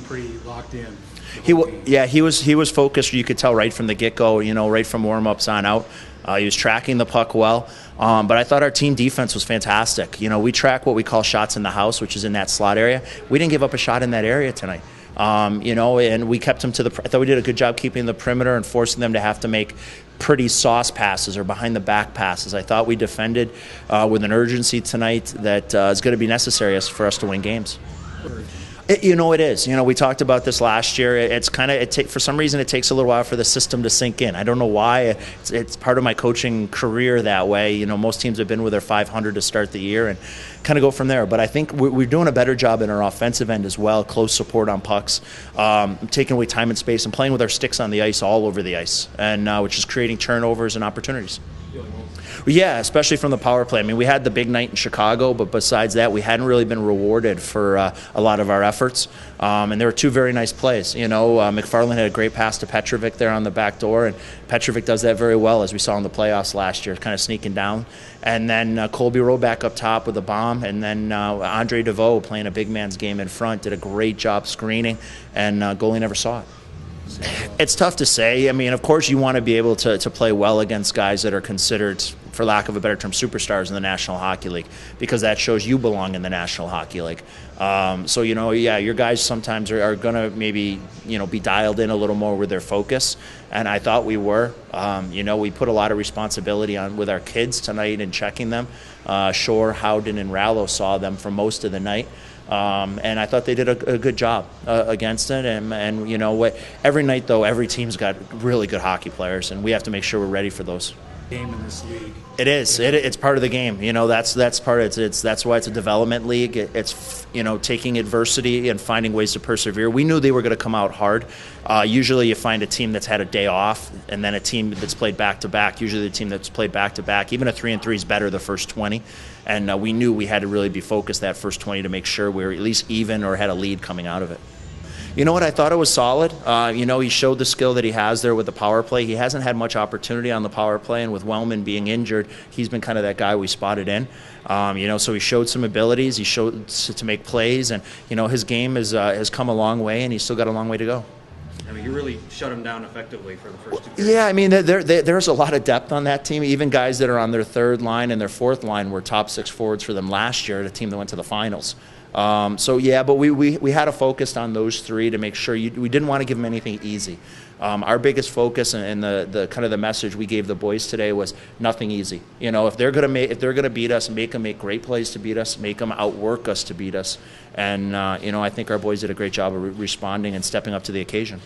seemed pretty locked in. Yeah, he was focused. You could tell right from the get-go, right from warm-ups on out. He was tracking the puck well. But I thought our team defense was fantastic. We track what we call shots in the house, which is in that slot area. We didn't give up a shot in that area tonight. And we kept them to I thought we did a good job keeping the perimeter and forcing them to have to make pretty sauce passes or behind the back passes. I thought we defended with an urgency tonight that is going to be necessary for us to win games. It is. We talked about this last year. It's for some reason it takes a little while for the system to sink in. I don't know why. It's part of my coaching career that way. Most teams have been with their 500 to start the year and kind of go from there. But I think we're doing a better job in our offensive end as well. Close support on pucks, taking away time and space, and playing with our sticks on the ice all over the ice, and which is creating turnovers and opportunities. Yeah, especially from the power play. I mean, we had the big night in Chicago, but besides that, we hadn't really been rewarded for a lot of our efforts. And there were two very nice plays. McFarland had a great pass to Petrovic there on the back door, and Petrovic does that very well, as we saw in the playoffs last year, kind of sneaking down. And then Colby Rowe back up top with a bomb, and then Andre DeVoe playing a big man's game in front, did a great job screening, and goalie never saw it. It's tough to say. I mean, of course, you want to be able to play well against guys that are considered, for lack of a better term, superstars in the National Hockey League, because that shows you belong in the National Hockey League. Your guys sometimes are going to maybe, be dialed in a little more with their focus, and I thought we were. We put a lot of responsibility on with our kids tonight and checking them. Shore, Howden, and Rallo saw them for most of the night. And I thought they did a good job against it. And you know what? Every night, though, every team's got really good hockey players, and we have to make sure we're ready for those. Game in this league. It is. It's part of the game. That's part of it. That's why it's a development league. It's taking adversity and finding ways to persevere. We knew they were going to come out hard. Usually you find a team that's had a day off and then a team that's played back-to-back. Usually the team that's played back-to-back. Even a 3-3 is better the first 20. And we knew we had to really be focused that first 20 to make sure we were at least even or had a lead coming out of it. You know what? I thought it was solid. He showed the skill that he has there with the power play. He hasn't had much opportunity on the power play, and with Wellman being injured, he's been kind of that guy we spotted in. So he showed some abilities. He showed to make plays, and his game has come a long way, and he's still got a long way to go. I mean, you really shut him down effectively for the first 2 games. Yeah, I mean, there's a lot of depth on that team. Even guys that are on their third line and their fourth line were top six forwards for them last year at a team that went to the finals. But we had to focus on those three to make sure we didn't want to give them anything easy. Our biggest focus and the kind of the message we gave the boys today was nothing easy. If they're gonna beat us, make them make great plays to beat us, make them outwork us to beat us. And I think our boys did a great job of responding and stepping up to the occasion.